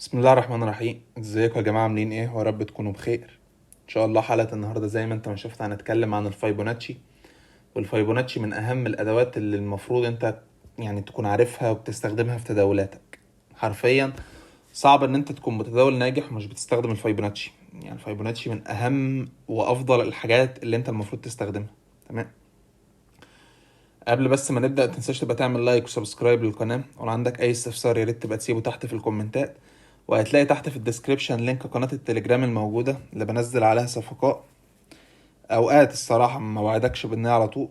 بسم الله الرحمن الرحيم. ازيكم يا جماعه؟ عاملين ايه؟ يا رب تكونوا بخير. ان شاء الله حلقه النهارده زي ما انت ما شفت هنتكلم عن الفيبوناتشي. والفيبوناتشي من اهم الادوات اللي المفروض انت يعني تكون عارفها وبتستخدمها في تداولاتك. حرفيا صعب ان انت تكون متداول ناجح ومش بتستخدم الفيبوناتشي. يعني الفيبوناتشي من اهم وافضل الحاجات اللي انت المفروض تستخدمها. تمام. قبل بس ما نبدأ متنساش تبقى تعمل لايك وسبسكرايب للقناة، ولو عندك أي استفسار يا ريت تبقى تسيبه تحت في الكومنتات. وهتلاقي تحت في الديسكريبشن لينك قناة التليجرام الموجودة اللي بنزل عليها صفقات أوقات، الصراحة ما وعدكش بإنها على طول.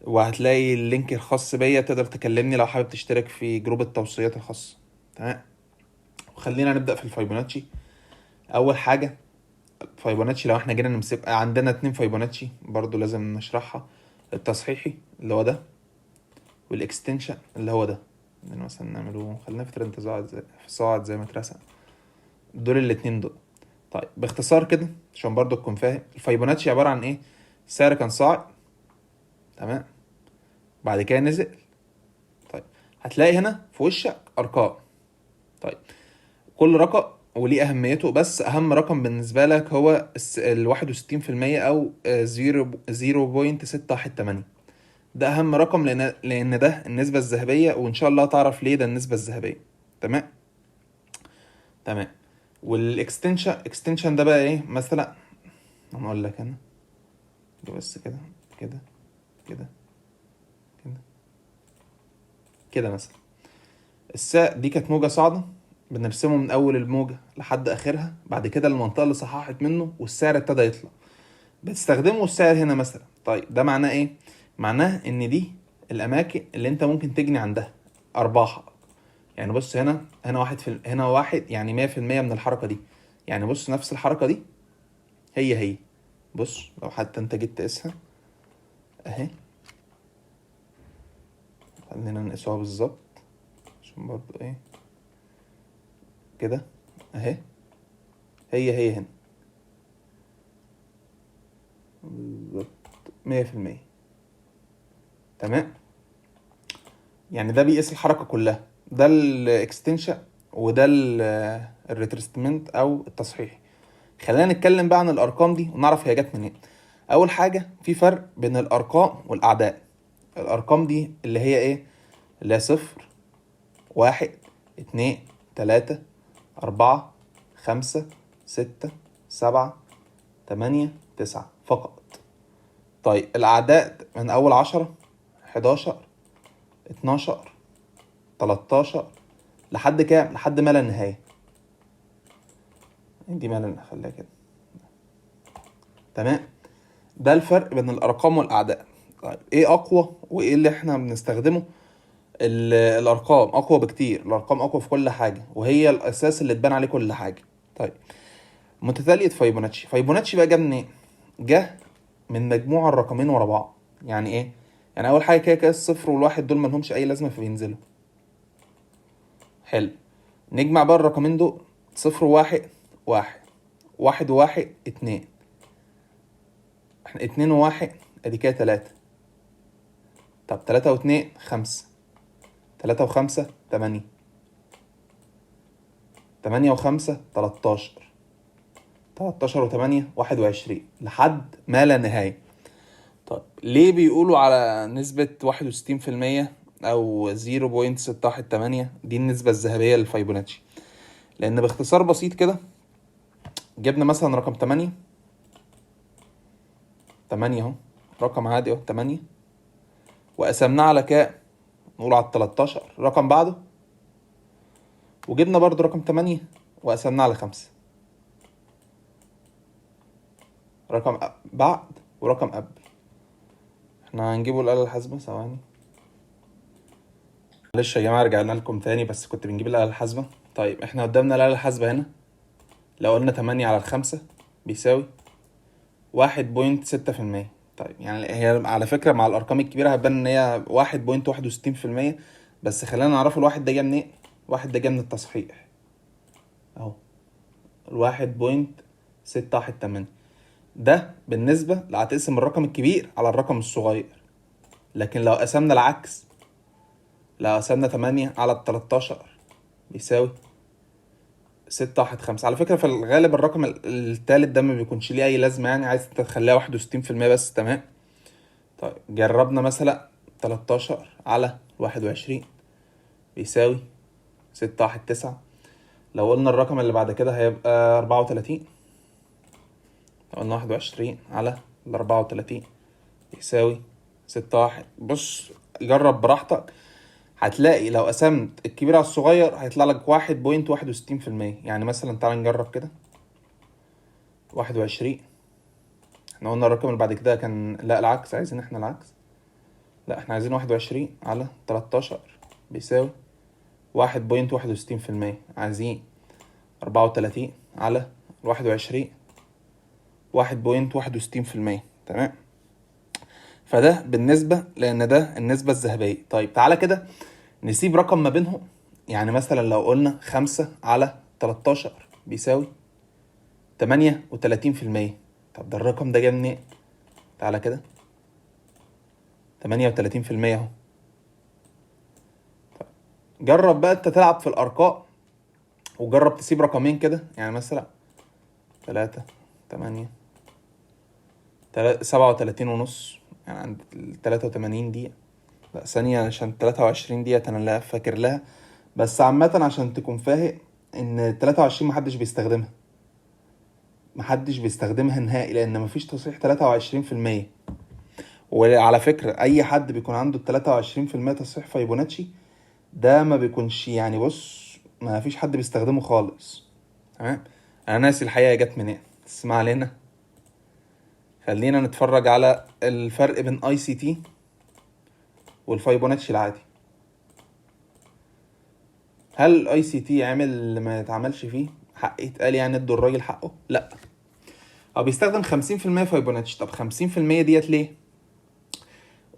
وهتلاقي اللينك الخاص بيا، تقدر تكلمني لو حابب تشترك في جروب التوصيات الخاص. تمام. وخلينا نبدأ في الفيبوناتشي. أول حاجة، فيبوناتشي لو احنا جينا نمسك عندنا اتنين فيبوناتشي برضو لازم نشرحها. التصحيحي اللي هو ده، والاكستنشن اللي هو ده. يعني مثلا نعمله، خلينا في ترند صاعد زي ما اترسم. دول الاتنين دول. طيب باختصار كده عشان برضو تكون فاهم، الفيبوناتشي عبارة عن ايه؟ سعر كان صاعد، تمام، بعد كده نزل. طيب هتلاقي هنا في وشك ارقام. طيب كل رقم وليه اهميته، بس اهم رقم بالنسبة لك هو الواحد وستين في المية او 0.618. ده اهم رقم لان ده النسبة الذهبية، وان شاء الله تعرف ليه ده النسبة الذهبية. تمام. تمام. والاكستنشن ده بقى ايه مثلا؟ انا اقول لك انا ده بس كده كده كده كده كده مثلا. الساق دي كانت موجة صاعدة، بنرسمه من اول الموجة لحد اخرها، بعد كده المنطقة اللي صححت منه والسعر ابتدى يطلع، بتستخدمه السعر هنا مثلا. طيب ده معناه ايه؟ معناه ان دي الاماكن اللي انت ممكن تجني عندها ارباحك. يعني بص، هنا واحد هنا واحد، يعني 100% من الحركة دي. يعني بص نفس الحركة دي هي. بص لو حتى انت جيت تقيسها اهي، خلينا نقيسوها بالظبط عشان برضو ايه كده اهي. هي هنا بالظبط 100%. تمام. يعني ده بيقيس الحركة كلها، ده الاكستنشن وده الريترستمنت او التصحيح. خلينا نتكلم بقى عن الارقام دي ونعرف هي جت منين. اول حاجة، في فرق بين الارقام والاعداد. الارقام دي اللي هي ايه؟ اللي هي صفر، واحد، اتنين، تلاتة، أربعة، خمسة، ستة، سبعة، تمانية، تسعة فقط. طيب الأعداد من أول 10، 11، 12، 13، لحد كام؟ لحد ما لا نهاية. دي ما لا، خليها كده. تمام. ده الفرق بين الأرقام والأعداد. طيب إيه أقوى وإيه اللي إحنا بنستخدمه؟ الأرقام أقوى بكتير. الأرقام أقوى في كل حاجة، وهي الأساس اللي تبان عليه كل حاجة. طيب متتالية فيبوناتشي بقى جه منين؟ جه من مجموع الرقمين ورا بعض. يعني ايه؟ يعني اول حاجه كده الصفر والواحد دول ملهمش اي لازمه فبينزلوا. حلو. نجمع بقى الرقمين دول، صفر وواحد، واحد، واحد وواحد، اتنين، احنا اتنين وواحد ادي كده تلاتة. طب تلاتة واتنين خمسة، تلاتة وخمسة تمانية، تمانية وخمسة تلاتاشر، تلاتاشر وتمانية 21 لحد ما لا نهاية. طيب ليه بيقولوا على نسبة 61% أو 0.618 دي النسبة الذهبية للفيبوناتشي؟ لأن باختصار بسيط كده، جبنا مثلا رقم 8، 8 أهو، رقم عادي أهو 8، وقسمناه على كام؟ نقول على 13 رقم بعده، وجبنا برضو رقم 8 وقسمناه على 5، رقم بعد ورقم قبل. احنا هنجيبه الآلة الحاسبة ثواني. معلش يا جماعة رجعنا لكم تاني، بس كنت بنجيب الآلة الحاسبة. طيب احنا قدامنا الآلة الحاسبة هنا. لو قلنا 8 على 5 بيساوي 1.6%. طيب يعني هي على فكرة مع الأرقام الكبيرة هتبان إن هي 1.61%، بس خلينا نعرف الواحد ده جه منين. الواحد ده جه من التصحيح أهو، 1.618. ده بالنسبة لو هتقسم الرقم الكبير على الرقم الصغير. لكن لو قسمنا العكس، لو قسمنا 8 على 13 بيساوي 615. على فكرة في الغالب الرقم التالت ده ما بيكونش ليه أي لازمة، يعني عايز انت تخليها 61% بس. تمام. طيب جربنا مثلا 13 على 21 بيساوي 619. لو قلنا الرقم اللي بعد كده هيبقى 34. لو قلنا 21 على 34 يساوي 6 1. بص جرب براحتك، هتلاقي لو قسمت الكبير على الصغير هيطلع لك 1.61%. يعني مثلا تعال نجرب كده 21. احنا قلنا الرقم اللي بعد كده كان لا العكس، عايزين احنا العكس. لا احنا عايزين 21 على 13 بيساوي 1.61%. عايزين 34 على 21 1.61%. تمام. فده بالنسبة لأن ده النسبة الذهبية. طيب تعالى كده نسيب رقم ما بينهم. يعني مثلا لو قلنا 5 على 13 بيساوي 38%. طب ده الرقم ده جاي منين؟ تعالى كده 38% اهو. جرب بقى انت تلعب في الأرقام وجرب تسيب رقمين كده، يعني مثلا 3 8 37.5. يعني عند 83 دي، لا ثانية عشان 23 ديت أنا لا فاكر لها. بس عامة عشان تكون فاهم إن 23 محدش بيستخدمها نهائي، لأن مفيش تصحيح 23%. وعلى فكرة أي حد بيكون عنده 23% تصحيح فيبوناتشي ده ما بيكونش، يعني بص ما فيش حد بيستخدمه خالص. تمام. أنا ناسي الحقيقة جت منين، بس ما علينا. خلينا نتفرج على الفرق بين اي سي تي والفيبوناتشي العادي. هل الاي سي تي عامل اللي ما يتعملش فيه؟ حق يتقال يعني ادوا الراجل حقه؟ لا. هو بيستخدم 50% فيبوناتشي. طب 50% ديت ليه؟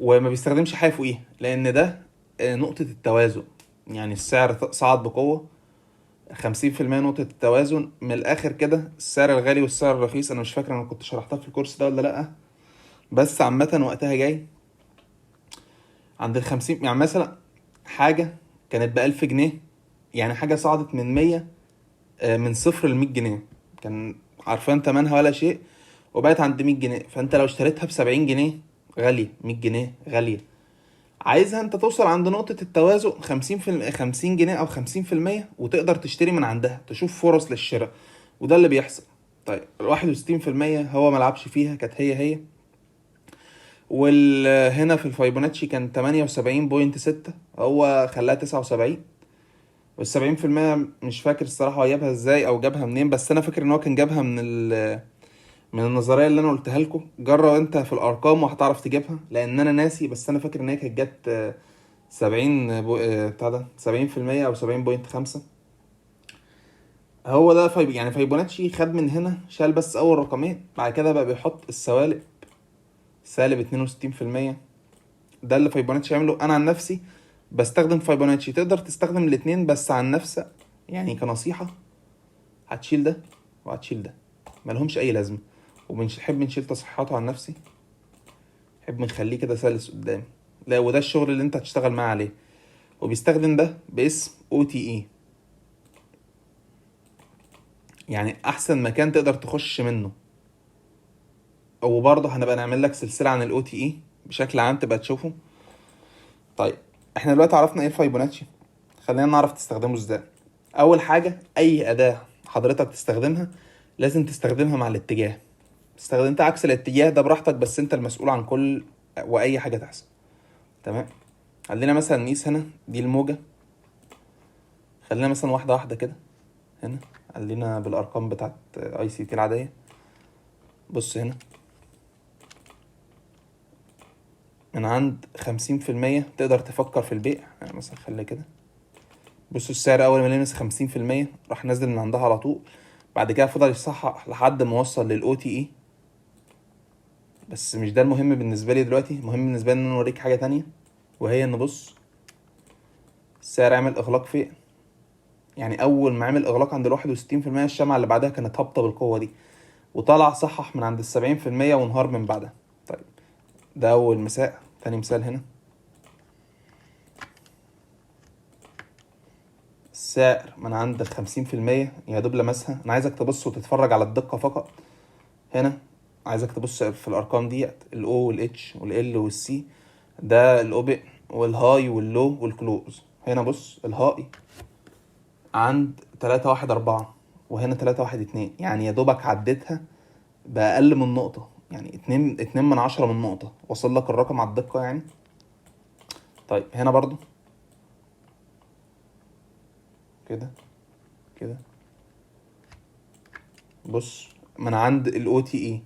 وما بيستخدمش حاجه فوقيها لان ده نقطه التوازن. يعني السعر صعد بقوه. 50% نقطة التوازن من الآخر كده. السعر الغالي والسعر الرخيص أنا مش فاكر أنا كنت شرحتها في الكورس ده ولا لأ، بس عامة وقتها جاي عند 50. يعني مثلا حاجة كانت ب1000 جنيه، يعني حاجة صعدت من 100 من 0 ل100 جنيه، كان عارفان تمنها ولا شيء، وبقت عند 100 جنيه. فانت لو اشتريتها ب70 جنيه غالية، 100 جنيه غالية. عايزها انت توصل عند نقطة التوازن 50 جنيه او 50%، وتقدر تشتري من عندها تشوف فرص للشراء. وده اللي بيحصل. طيب 61% هو ملعبش فيها، كانت هي. وهنا في الفايبوناتشي كان 78.6، هو خلاها 79. وال70% مش فاكر الصراحة هو جابها ازاي او جابها منين، بس انا فاكر ان هو كان جابها من النظرية اللي انا قلتها لكم. جرب انت في الارقام وهتعرف تجيبها، لان انا ناسي، بس انا فاكر ان هي كانت جت 70 بتاع ده 70% او 70.5. هو ده يعني فيبوناتشي خد من هنا شال بس اول رقمين، بعد كده بقى بيحط السوالب سالب 62%. ده اللي فيبوناتشي عمله. انا عن نفسي بستخدم فيبوناتشي، تقدر تستخدم الاتنين، بس عن نفسك يعني كنصيحة هتشيل ده وهتشيل ده، ملهمش اي لازمة. وبنحب نشيل تصحيحاته. عن نفسي نحب نخليه كده سلس قدامي. لا وده الشغل اللي انت هتشتغل معاه عليه. وبيستخدم ده باسم OTE، يعني احسن مكان تقدر تخش منه. وبرضه هنبقى نعمل لك سلسلة عن OTE بشكل عام تبقى تشوفه. طيب احنا دلوقتي عرفنا ايه الفيبوناتشي، خلينا نعرف تستخدمه ازاي. اول حاجة اي اداة حضرتك تستخدمها لازم تستخدمها مع الاتجاه. استخدمت عكس الاتجاه ده براحتك، بس انت المسؤول عن كل واي حاجة تحصل. تمام. خلينا مثلا نقيس هنا دي الموجة. خلينا مثلا واحدة واحدة كده. هنا خلينا بالارقام بتاعت اي سي تي العادية. بص هنا من عند 50% تقدر تفكر في البيع. يعني مثلا خليها كده. بصوا السعر اول ما لمس 50% راح نازل من عندها على طول. بعد كده فضل يصحح لحد ما وصل للOTE. بس مش ده المهم بالنسبه لي دلوقتي. المهم بالنسبه لي ان انا اوريك حاجه تانية، وهي ان بص السعر عمل اغلاق فين. يعني اول ما عمل اغلاق عند 61% الشمعة اللي بعدها كانت هابطه بالقوه دي، وطلع صحح من عند 70% وانهار من بعدها. طيب ده اول مثال. تاني مثال هنا السعر من عند 50% يا دوب لمسها. انا عايزك تبص وتتفرج على الدقة فقط. هنا عايزك تبص في الارقام ديت، الاو والاتش والال والسي، ده الاوبن والهاي واللو والكلوز. هنا بص الهاي عند 3.14 وهنا 3.12، يعني يا دوبك عديتها بأقل من نقطة، يعني 2.2 من نقطة. وصل لك الرقم على الدقة يعني. طيب هنا برضو كده كده، بص من عند الاو تي اي،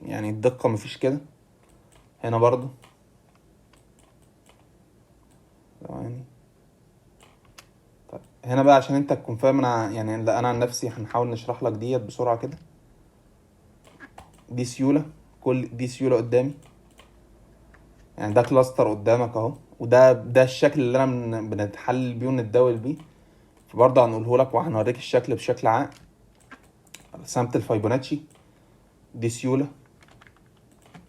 يعني الدقة مفيش كده. هنا برضو ثواني. طيب هنا بقى عشان انت تكون فاهم، انا يعني لا انا عن نفسي هنحاول نشرح لك ديت بسرعة كده. دي سيولة، كل دي سيولة قدامي، يعني ده كلاستر قدامك اهو، وده الشكل اللي انا بنتحلل بيه ونتداول بيه. فبرضه هنقوله لك وهنوريك الشكل بشكل عام. رسمت الفيبوناتشي، دي سيولة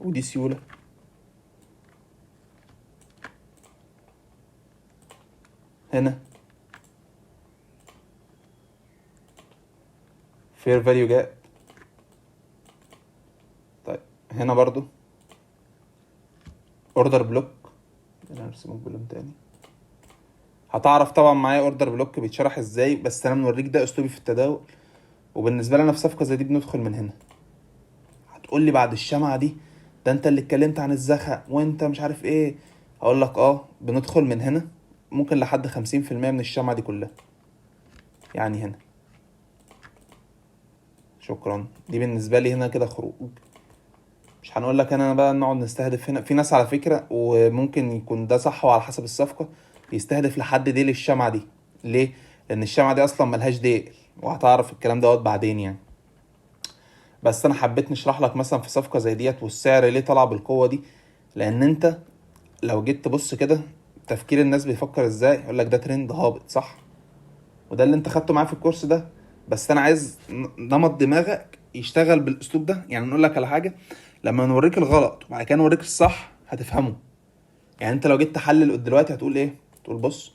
ودي سيولة. هنا فير فاليو جاب. طيب هنا برضو اوردر بلوك. انا ارسمك بلون تاني، هتعرف طبعا معايا اوردر بلوك بيتشرح ازاي، بس انا موريك ده اسلوبي في التداول. وبالنسبه لنا في صفقه زي دي بندخل من هنا. هتقول لي بعد الشمعة دي، ده انت اللي اتكلمت عن الزخم وانت مش عارف ايه. هقول لك بندخل من هنا ممكن لحد 50% من الشمعة دي كلها، يعني هنا. شكرا، دي بالنسبة لي هنا كده خروج. مش هنقول لك انا بقى نقعد نستهدف هنا. في ناس على فكرة، وممكن يكون ده صح وعلى حسب الصفقة، يستهدف لحد ديل الشمعة دي. ليه؟ لان الشمعة دي اصلا ملهاش ديل، وهتعرف الكلام دوت بعدين يعني. بس انا حبيت نشرح لك مثلا في صفقة زي ديت والسعر ليه طلع بالقوة دي. لان انت لو جيت تبص كده تفكير الناس بيفكر ازاي، يقول لك ده ترند هابط، صح؟ وده اللي انت خدته معاه في الكورس ده. بس انا عايز نمط دماغك يشتغل بالاسلوب ده. يعني نقول لك على حاجه، لما نوريك الغلط وبعد كده نوريك الصح هتفهمه. يعني انت لو جيت تحلل دلوقتي هتقول ايه؟ تقول بص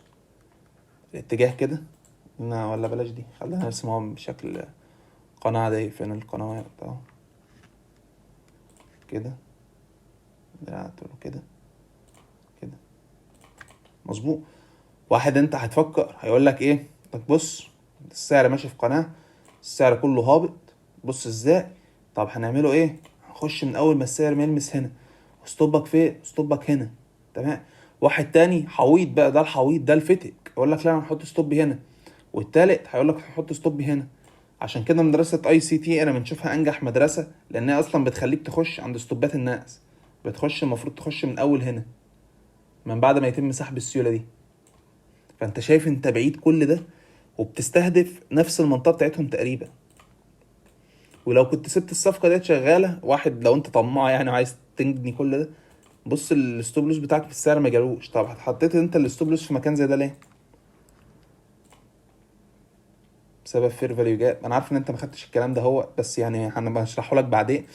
الاتجاه كده، ولا بلاش دي، خلينا نرسمها بشكل قناة عادية. فين القنوات اهو، كده تقول كده كده مظبوط. واحد انت هتفكر هيقول لك ايه؟ طب بص السعر ماشي في قناة، السعر كله هابط، بص ازاي. طب هنعمله ايه؟ هنخش من اول ما السعر ما يلمس هنا، وستوبك فين؟ ستوبك هنا، تمام. واحد تاني حويط بقى، ده الحويط ده الفتك، يقول لك لا انا هحط ستوب هنا. والتالت هيقول لك هحط ستوب هنا. عشان كده مدرسة اي سي تي انا بنشوفها انجح مدرسة، لانها اصلا بتخليك تخش عند ستوبات الناس. بتخش المفروض تخش من اول هنا، من بعد ما يتم سحب السيولة دي. فانت شايف انت بعيد كل ده، وبتستهدف نفس المنطقة بتاعتهم تقريبا. ولو كنت سبت الصفقة ديت شغالة، واحد لو انت طماع يعني وعايز تجني كل ده، بص الستوب لوس بتاعك في السعر ما جالوش. طب حطيت انت الستوب لوس في مكان زي ده ليه؟ بسبب فير فاليو جاب. انا عارف ان انت ما خدتش الكلام ده هو، بس يعني هنبقى هشرحه لك بعدين.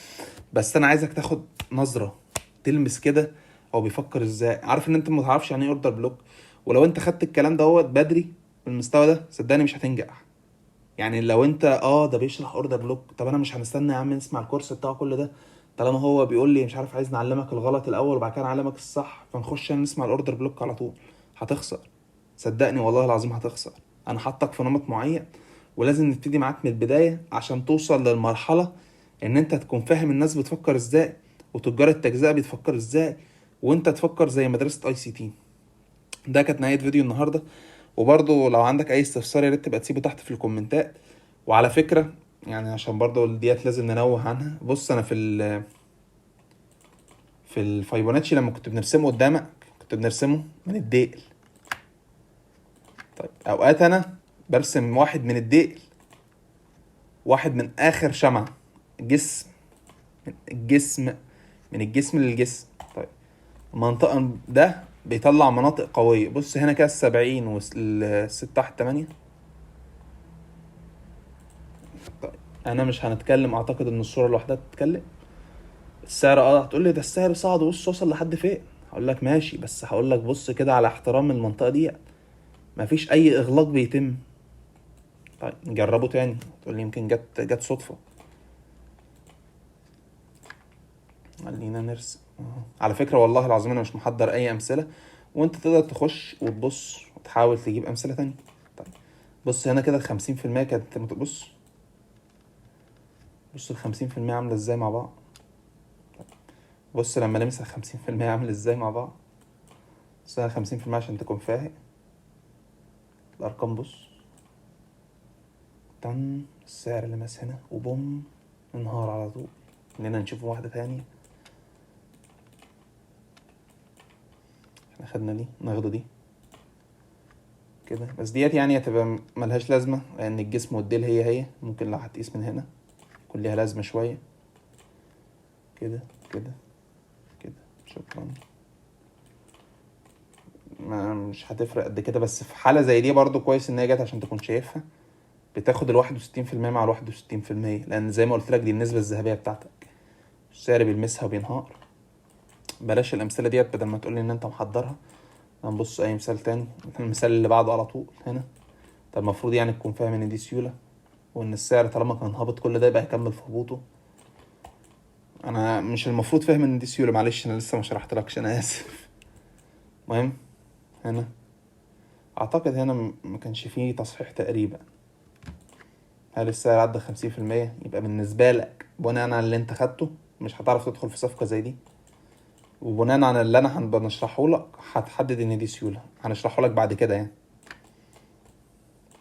بس انا عايزك تاخد نظرة تلمس كده هو بيفكر ازاي. عارف ان انت ما تعرفش يعني ايه اوردر بلوك، ولو انت خدت الكلام ده هو بدري بالمستوى ده صدقني مش هتنجح. يعني لو انت ده بيشرح اوردر بلوك، طب انا مش هنستنى يا عم نسمع الكورس بتاعه كل ده، طالما هو بيقول لي مش عارف عايز نعلمك الغلط الاول وبعد كده نعلمك الصح، فنخش نسمع الاوردر بلوك على طول. هتخسر، صدقني والله العظيم هتخسر. انا حاطك في نمط معين، ولازم نبتدي معاك من البداية عشان توصل للمرحلة ان انت تكون فاهم الناس بتفكر ازاي، وتجار التجزئة بيتفكر ازاي، وانت تفكر زي مدرسة اي سي تي. ده كانت نهاية فيديو النهاردة. وبرضو لو عندك اي استفسار يا ريت تبقى تسيبه تحت في الكومنتات. وعلى فكرة يعني عشان برضو ديت لازم ننوه عنها، بص انا في الفايبوناتشي لما كنت بنرسمه قدامك كنت بنرسمه من الديل. طيب اوقات انا برسم واحد من الديل، واحد من اخر شمعة، جسم الجسم، من الجسم للجسم. طيب المنطقة ده بيطلع مناطق قوية. بص هنا كده 70 والستة تحت 8. طيب انا مش هنتكلم، اعتقد ان الصورة لوحدها تتكلم. السعر هتقول لي ده السعر صعد، بص وصل لحد فين. هقول لك ماشي، بس هقول لك بص كده على احترام المنطقة دي، مفيش اي اغلاق بيتم. طيب نجربه تاني، تقول لي يمكن جت صدفة. خلينا نرسم على فكرة والله العظيم انا مش محضر اي امثلة، وانت تقدر تخش وتبص وتحاول تجيب امثلة تانية. طيب بص هنا كده 50% كانت بص 50% عاملة ازاي مع بعض. بص لما نمسك 50% عامل ازاي مع بعض. بص هنا 50% عشان تكون فاهم الارقام. بص تن السعر لمس هنا وبوم انهار على طول. خلينا نشوف واحدة تانية. احنا خدنا دي، ناخده دي كده بس. ديت يعني هتبقى ملهاش لازمة، لأن الجسم والديل هي ممكن لو هتقيس من هنا يكون ليها لازمة شوية. كده كده كده. شكرا. مش هتفرق قد كده، بس في حالة زي دي برضو كويس ان هي جت عشان تكون شايفها. بتاخد 61% مع 61%، لأن زي ما قلت لك دي النسبة الذهبية بتاعتك. السعر بيلمسها وبينهار. بلاش الأمثلة ديت بدل ما تقولي ان انت محضرها. هنبص اي مثال تاني، المثال اللي بعده على طول هنا. طب المفروض يعني تكون فاهم ان دي سيولة، وان السعر طالما كان هابط كل ده يبقى هيكمل في هبوطه. انا مش المفروض فاهم ان دي سيولة، معلش انا لسه ما شرحتلكش، انا اسف. المهم هنا اعتقد هنا ما كانش فيه تصحيح تقريبا. هل السعر عدى 50%؟ يبقى بالنسبة لك بناء على اللي انت خدته مش هتعرف تدخل في صفقة زي دي، وبناء على اللي انا هنشرحه لك هتحدد ان دي سيولة. هنشرحه لك بعد كده يعني.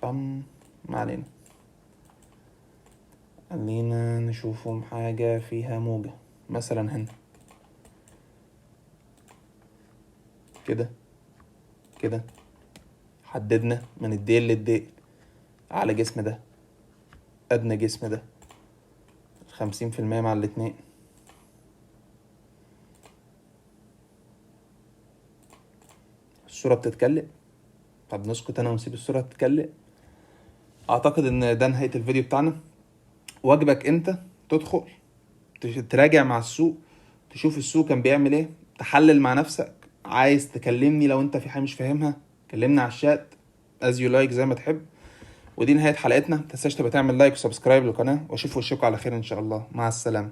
ما علينا. خلينا نشوفهم حاجة فيها موجة مثلا هنا. كده كده حددنا من الديل للديل على جسم ده، أدنى جسم ده 50% مع الاتنين. الصورة بتتكلم. طب نسكت أنا ونسيب الصورة تتكلم. أعتقد إن ده نهاية الفيديو بتاعنا. واجبك أنت تدخل تراجع مع السوق، تشوف السوق كان بيعمل إيه، تحلل مع نفسك. عايز تكلمني لو أنت في حاجة مش فاهمها كلمنا على الشات as you like زي ما تحب. ودي نهاية حلقتنا، متنساش تبقى تعمل لايك وسبسكرايب للقناة، واشوف وشكوا على خير ان شاء الله. مع السلامة.